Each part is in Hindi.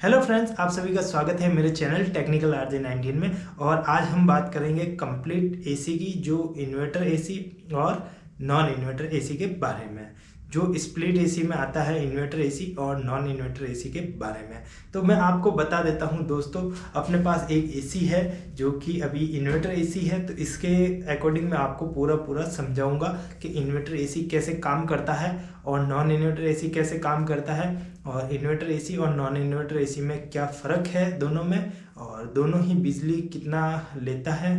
हेलो फ्रेंड्स, आप सभी का स्वागत है मेरे चैनल टेक्निकल आरजे 19 में। और आज हम बात करेंगे कंप्लीट एसी की, जो इन्वर्टर एसी और नॉन इन्वर्टर एसी के बारे में। जो स्प्लिट एसी में आता है इन्वर्टर एसी और नॉन इन्वर्टर एसी के बारे में। तो मैं आपको बता देता हूं दोस्तों, अपने पास एक एसी है जो कि अभी इन्वर्टर एसी है, तो इसके अकॉर्डिंग मैं आपको पूरा समझाऊंगा कि इन्वर्टर एसी कैसे काम करता है और नॉन इन्वर्टर एसी कैसे काम करता है, और इन्वर्टर एसी और नॉन इन्वर्टर एसी में क्या फ़र्क है दोनों में, और दोनों ही बिजली कितना लेता है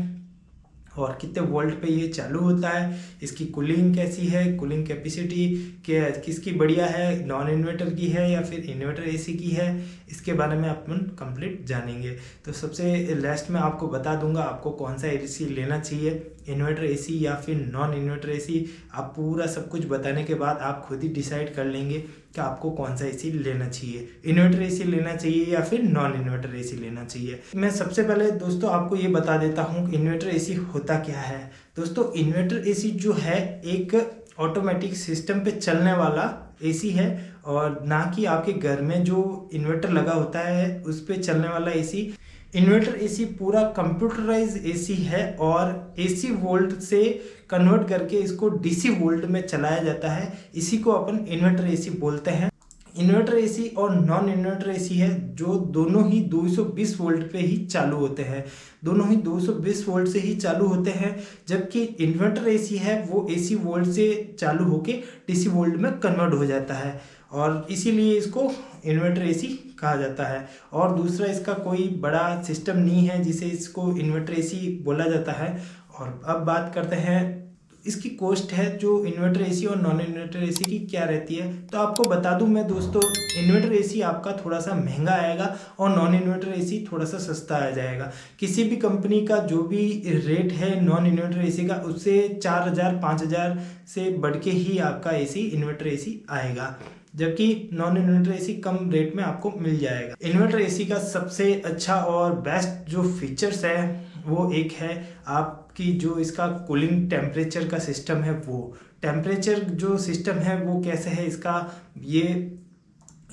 और कितने वोल्ट पे ये चालू होता है, इसकी कूलिंग कैसी है, कूलिंग कैपेसिटी किसकी बढ़िया है, नॉन इन्वर्टर की है या फिर इन्वर्टर एसी की है, इसके बारे में अपन कंप्लीट जानेंगे। तो सबसे लास्ट में आपको बता दूंगा आपको कौन सा एसी लेना चाहिए, इन्वर्टर एसी या फिर नॉन इन्वर्टर एसी। आप पूरा सब कुछ बताने के बाद आप खुद ही डिसाइड कर लेंगे कि आपको कौन सा एसी लेना चाहिए, इन्वर्टर एसी लेना चाहिए या फिर नॉन इन्वर्टर एसी लेना चाहिए। मैं सबसे पहले दोस्तों आपको ये बता देता हूँ इन्वर्टर एसी होता क्या है। दोस्तों, इन्वर्टर एसी जो है एक ऑटोमेटिक सिस्टम पे चलने वाला एसी है, और ना कि आपके घर में जो इन्वर्टर लगा होता है उस पे चलने वाला एसी। इन्वर्टर एसी पूरा कंप्यूटराइज एसी है और एसी वोल्ट से कन्वर्ट करके इसको डीसी वोल्ट में चलाया जाता है। इसी को अपन इन्वर्टर एसी बोलते हैं। इन्वर्टर एसी और नॉन इन्वर्टर एसी है जो दोनों ही 220 वोल्ट पे ही चालू होते हैं, दोनों ही 220 वोल्ट से ही चालू होते हैं। जबकि इन्वर्टर एसी है वो एसी वोल्ट से चालू होके डीसी वोल्ट में कन्वर्ट हो जाता है, और इसीलिए इसको इन्वर्टर एसी कहा जाता है। और दूसरा, इसका कोई बड़ा सिस्टम नहीं है जिसे इसको इन्वर्टर एसी बोला जाता है। और अब बात करते हैं इसकी कॉस्ट है, जो इन्वर्टर एसी और नॉन इन्वर्टर एसी की क्या रहती है। तो आपको बता दूं मैं दोस्तों, इन्वर्टर एसी आपका थोड़ा सा महंगा आएगा और नॉन इन्वर्टर एसी थोड़ा सा सस्ता आ जाएगा। किसी भी कंपनी का जो भी रेट है नॉन इन्वर्टर एसी का, उससे 4000 5000 से बढ़ के ही आपका एसी इन्वर्टर एसी आएगा, जबकि नॉन इन्वर्टर एसी कम रेट में आपको मिल जाएगा। इन्वर्टर एसी का सबसे अच्छा और बेस्ट जो फीचर्स है वो एक है आपकी जो इसका कूलिंग टेम्परेचर का सिस्टम है। वो टेम्परेचर जो सिस्टम है वो कैसे है इसका, ये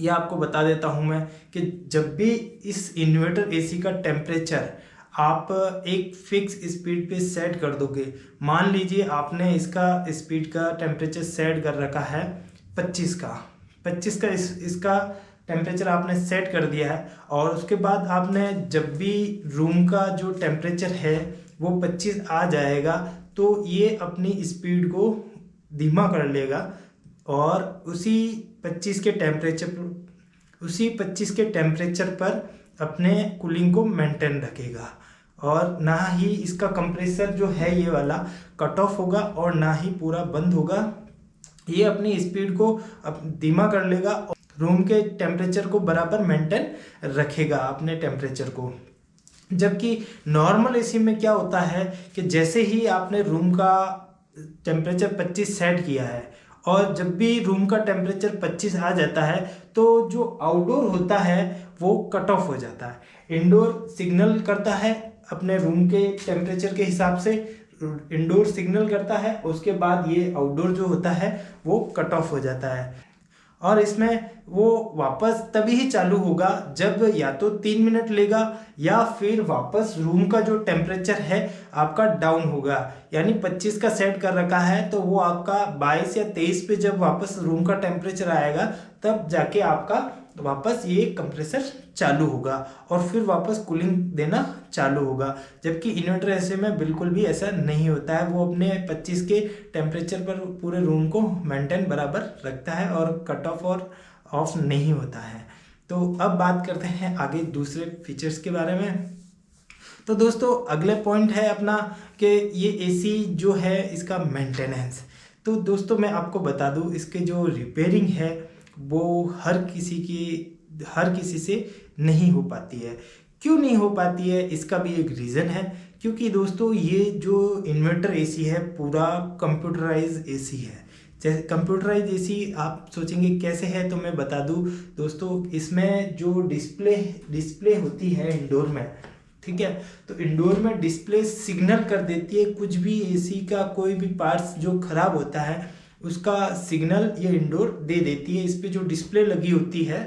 आपको बता देता हूँ मैं कि जब भी इस इन्वर्टर एसी का टेम्परेचर आप एक फिक्स स्पीड पे सेट कर दोगे, मान लीजिए आपने इसका स्पीड का टेम्परेचर सेट कर रखा है 25 का इसका टेम्परेचर आपने सेट कर दिया है, और उसके बाद आपने जब भी रूम का जो टेम्परेचर है वो 25 आ जाएगा तो ये अपनी स्पीड को धीमा कर लेगा और उसी 25 के टेम्परेचर पर अपने कूलिंग को मेंटेन रखेगा। और ना ही इसका कंप्रेसर जो है ये वाला कट ऑफ होगा और ना ही पूरा बंद होगा। ये अपनी स्पीड को धीमा कर लेगा और रूम के टेम्परेचर को बराबर मेंटेन रखेगा अपने टेम्परेचर को। जबकि नॉर्मल एसी में क्या होता है कि जैसे ही आपने रूम का टेम्परेचर 25 सेट किया है और जब भी रूम का टेम्परेचर 25 आ जाता है तो जो आउटडोर होता है वो कट ऑफ हो जाता है। इंडोर सिग्नल करता है अपने रूम के टेम्परेचर के हिसाब से, इंडोर सिग्नल करता है, उसके बाद ये आउटडोर जो होता है वो कट ऑफ हो जाता है। और इसमें वो वापस तभी ही चालू होगा जब या तो 3 मिनट लेगा या फिर वापस रूम का जो टेम्परेचर है आपका डाउन होगा। यानी 25 का सेट कर रखा है तो वो आपका 22 या 23 पे जब वापस रूम का टेम्परेचर आएगा तब जाके आपका वापस ये कंप्रेसर चालू होगा और फिर वापस कूलिंग देना चालू होगा। जबकि इन्वर्टर एसी में बिल्कुल भी ऐसा नहीं होता है, वो अपने 25 के टेम्परेचर पर पूरे रूम को मेंटेन बराबर रखता है और कट ऑफ और ऑफ नहीं होता है। तो अब बात करते हैं आगे दूसरे फीचर्स के बारे में। तो दोस्तों, अगले पॉइंट है अपना कि ये एसी जो है इसका मेंटेनेंस। तो दोस्तों मैं आपको बता दूं, इसके जो रिपेयरिंग है वो हर किसी से नहीं हो पाती है। क्यों नहीं हो पाती है, इसका भी एक रीज़न है। क्योंकि दोस्तों ये जो इन्वर्टर एसी है पूरा कंप्यूटराइज एसी है। जैसे कंप्यूटराइज एसी आप सोचेंगे कैसे है, तो मैं बता दूं दोस्तों, इसमें जो डिस्प्ले होती है इंडोर में, ठीक है, तो इंडोर में डिस्प्ले सिग्नल कर देती है कुछ भी एसी का कोई भी पार्ट्स जो खराब होता है उसका सिग्नल ये इंडोर दे देती है। इस पे जो डिस्प्ले लगी होती है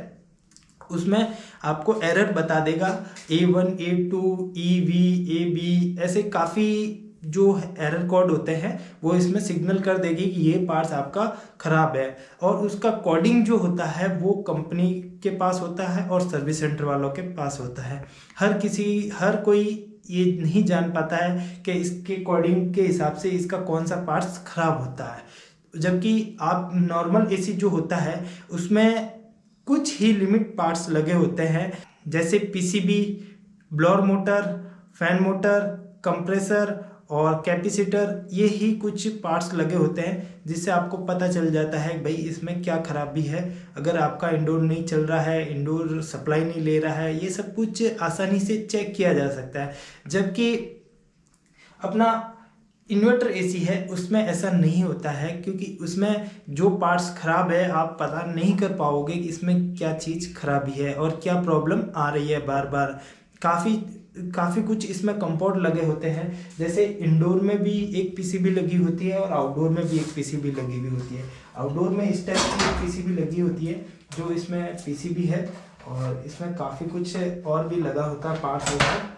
उसमें आपको एरर बता देगा A1 A2 EV AB, ऐसे काफ़ी जो एरर कोड होते हैं वो इसमें सिग्नल कर देगी कि ये पार्ट्स आपका ख़राब है। और उसका कोडिंग जो होता है वो कंपनी के पास होता है और सर्विस सेंटर वालों के पास होता है। हर कोई ये नहीं जान पाता है कि इसके कोडिंग के हिसाब से इसका कौन सा पार्ट्स ख़राब होता है। जबकि आप नॉर्मल एसी जो होता है उसमें कुछ ही लिमिट पार्ट्स लगे होते हैं, जैसे PCB, blower motor, fan motor, compressor और कैपेसिटर, ये ही कुछ पार्ट्स लगे होते हैं जिससे आपको पता चल जाता है भाई इसमें क्या खराबी है। अगर आपका इंडोर नहीं चल रहा है, इंडोर सप्लाई नहीं ले रहा है, ये सब कुछ आसानी से चेक किया जा सकता है। जबकि अपना इन्वर्टर एसी है उसमें ऐसा नहीं होता है, क्योंकि उसमें जो पार्ट्स ख़राब है आप पता नहीं कर पाओगे कि इसमें क्या चीज़ खराबी है और क्या प्रॉब्लम आ रही है बार बार। काफ़ी कुछ इसमें कंपाउंड लगे होते हैं, जैसे इंडोर में भी एक पीसीबी लगी होती है और आउटडोर में भी एक पीसीबी लगी हुई होती है। आउटडोर में इस टाइप की एक पीसीबी लगी होती है जो इसमें पीसीबी है, और इसमें काफ़ी कुछ और भी लगा होता है पार्ट्स वगैरह।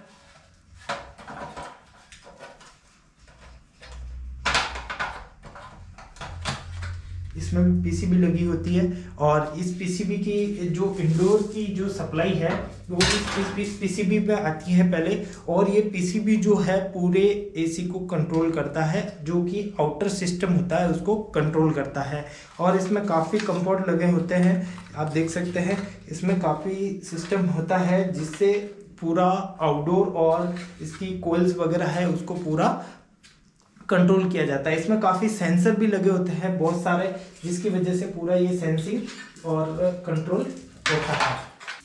इसमें पीसीबी लगी होती है, और इस पीसीबी की जो इंडोर की जो सप्लाई है वो इस पीसीबी पे आती है पहले, और ये पीसीबी जो है पूरे एसी को कंट्रोल करता है, जो कि आउटर सिस्टम होता है उसको कंट्रोल करता है। और इसमें काफ़ी कंपाउंड लगे होते हैं, आप देख सकते हैं इसमें काफ़ी सिस्टम होता है जिससे पूरा आउटडोर और इसकी कोइल्स वगैरह है उसको पूरा कंट्रोल किया जाता है। इसमें काफ़ी सेंसर भी लगे होते हैं बहुत सारे, जिसकी वजह से पूरा ये सेंसिंग और कंट्रोल होता है।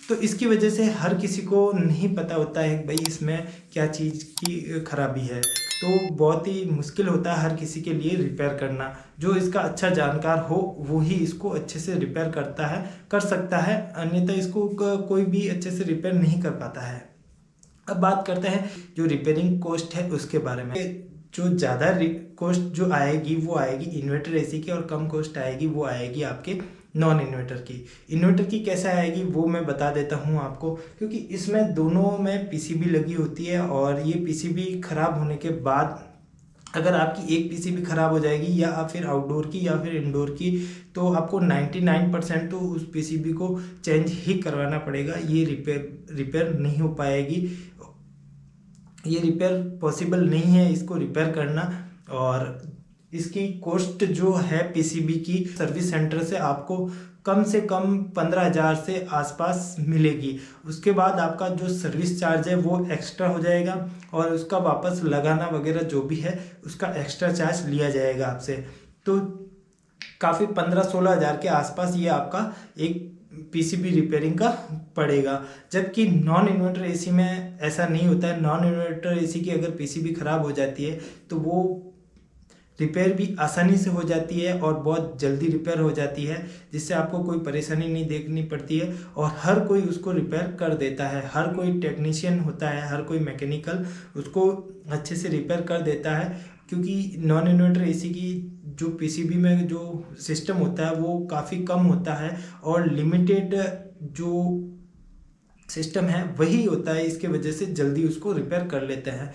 तो इसकी वजह से हर किसी को नहीं पता होता है कि भाई इसमें क्या चीज़ की खराबी है, तो बहुत ही मुश्किल होता है हर किसी के लिए रिपेयर करना। जो इसका अच्छा जानकार हो वो ही इसको अच्छे से रिपेयर कर सकता है, अन्यथा इसको कोई भी अच्छे से रिपेयर नहीं कर पाता है। अब बात करते हैं जो रिपेयरिंग कॉस्ट है उसके बारे में। जो ज़्यादा कॉस्ट जो आएगी वो आएगी इन्वर्टर एसी की, और कम कॉस्ट आएगी वो आएगी आपके नॉन इन्वर्टर की। इन्वर्टर की कैसे आएगी वो मैं बता देता हूँ आपको, क्योंकि इसमें दोनों में पीसीबी लगी होती है, और ये पीसीबी ख़राब होने के बाद अगर आपकी एक पीसीबी ख़राब हो जाएगी या फिर आउटडोर की या फिर इंडोर की, तो आपको 99% तो उस पीसीबी को चेंज ही करवाना पड़ेगा। ये रिपेयर नहीं हो पाएगी, ये रिपेयर पॉसिबल नहीं है इसको रिपेयर करना। और इसकी कॉस्ट जो है पीसीबी की सर्विस सेंटर से आपको कम से कम 15,000 से आसपास मिलेगी। उसके बाद आपका जो सर्विस चार्ज है वो एक्स्ट्रा हो जाएगा, और उसका वापस लगाना वगैरह जो भी है उसका एक्स्ट्रा चार्ज लिया जाएगा आपसे। तो काफ़ी 15-16 हज़ार के आसपास ये आपका एक पीसीबी रिपेयरिंग का पड़ेगा। जबकि नॉन इन्वर्टर एसी में ऐसा नहीं होता है। नॉन इन्वर्टर एसी की अगर पीसीबी ख़राब हो जाती है तो वो रिपेयर भी आसानी से हो जाती है और बहुत जल्दी रिपेयर हो जाती है, जिससे आपको कोई परेशानी नहीं देखनी पड़ती है, और हर कोई उसको रिपेयर कर देता है। हर कोई टेक्नीशियन होता है, हर कोई मैकेनिकल उसको अच्छे से रिपेयर कर देता है, क्योंकि नॉन इन्वर्टर एसी की जो पीसीबी में जो सिस्टम होता है वो काफ़ी कम होता है, और लिमिटेड जो सिस्टम है वही होता है। इसके वजह से जल्दी उसको रिपेयर कर लेते हैं।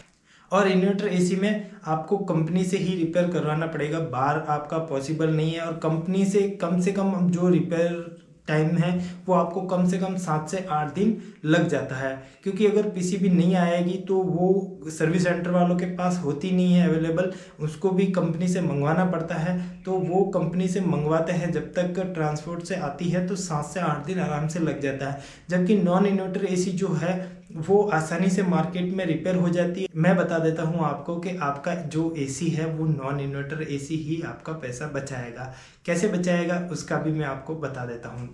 और इन्वर्टर एसी में आपको कंपनी से ही रिपेयर करवाना पड़ेगा, बाहर आपका पॉसिबल नहीं है। और कंपनी से कम जो रिपेयर टाइम है वो आपको कम से कम 7 से 8 दिन लग जाता है, क्योंकि अगर पीसीबी नहीं आएगी तो वो सर्विस सेंटर वालों के पास होती नहीं है अवेलेबल, उसको भी कंपनी से मंगवाना पड़ता है। तो वो कंपनी से मंगवाते हैं, जब तक ट्रांसपोर्ट से आती है तो 7 से 8 दिन आराम से लग जाता है। जबकि नॉन इन्वर्टर एसी जो है वो आसानी से मार्केट में रिपेयर हो जाती है। मैं बता देता हूँ आपको कि आपका जो एसी है वो नॉन इन्वर्टर एसी ही आपका पैसा बचाएगा। कैसे बचाएगा उसका भी मैं आपको बता देता हूँ।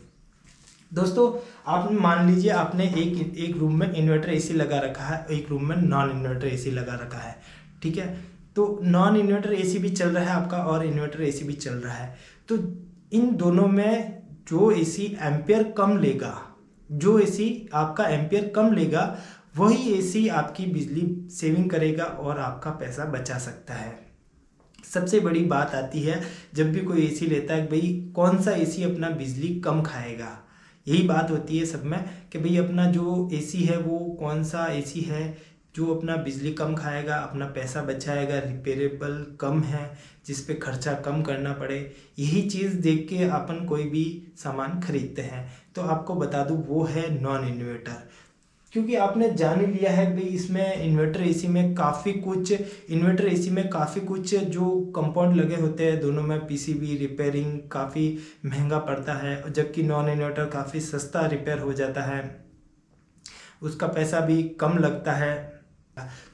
दोस्तों, आप मान लीजिए आपने एक रूम में इन्वर्टर एसी लगा रखा है, एक रूम में नॉन इन्वर्टर एसी लगा रखा है, ठीक है। तो नॉन इन्वर्टर एसी भी चल रहा है आपका और इन्वर्टर एसी भी चल रहा है। तो इन दोनों में जो एसी एम्पियर कम लेगा, जो एसी आपका एम्पियर कम लेगा, वही एसी आपकी बिजली सेविंग करेगा और आपका पैसा बचा सकता है। सबसे बड़ी बात आती है जब भी कोई एसी लेता है, भाई कौन सा एसी अपना बिजली कम खाएगा। यही बात होती है सब में कि भाई अपना जो एसी है वो कौन सा एसी है जो अपना बिजली कम खाएगा, अपना पैसा बचाएगा, रिपेयरेबल कम है, जिस पे खर्चा कम करना पड़े। यही चीज़ देख के अपन कोई भी सामान खरीदते हैं। तो आपको बता दूं वो है नॉन इन्वर्टर, क्योंकि आपने जान ही लिया है भाई इसमें इन्वर्टर एसी में काफ़ी कुछ जो कंपाउंड लगे होते हैं, दोनों में पीसीबी रिपेयरिंग काफ़ी महंगा पड़ता है, जबकि नॉन इन्वर्टर काफ़ी सस्ता रिपेयर हो जाता है, उसका पैसा भी कम लगता है।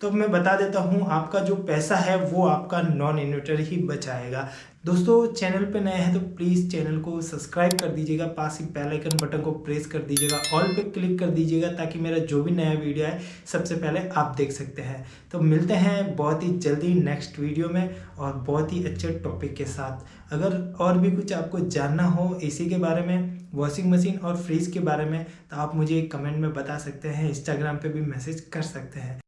तो अब मैं बता देता हूँ, आपका जो पैसा है वो आपका नॉन इन्वर्टर ही बचाएगा। दोस्तों चैनल पे नए हैं तो प्लीज़ चैनल को सब्सक्राइब कर दीजिएगा, पास ही बेल आइकन बटन को प्रेस कर दीजिएगा, ऑल पे क्लिक कर दीजिएगा ताकि मेरा जो भी नया वीडियो है सबसे पहले आप देख सकते हैं। तो मिलते हैं बहुत ही जल्दी नेक्स्ट वीडियो में और बहुत ही अच्छे टॉपिक के साथ। अगर और भी कुछ आपको जानना हो एसी के बारे में, वॉशिंग मशीन और फ्रिज के बारे में, तो आप मुझे कमेंट में बता सकते हैं, इंस्टाग्राम पे भी मैसेज कर सकते हैं।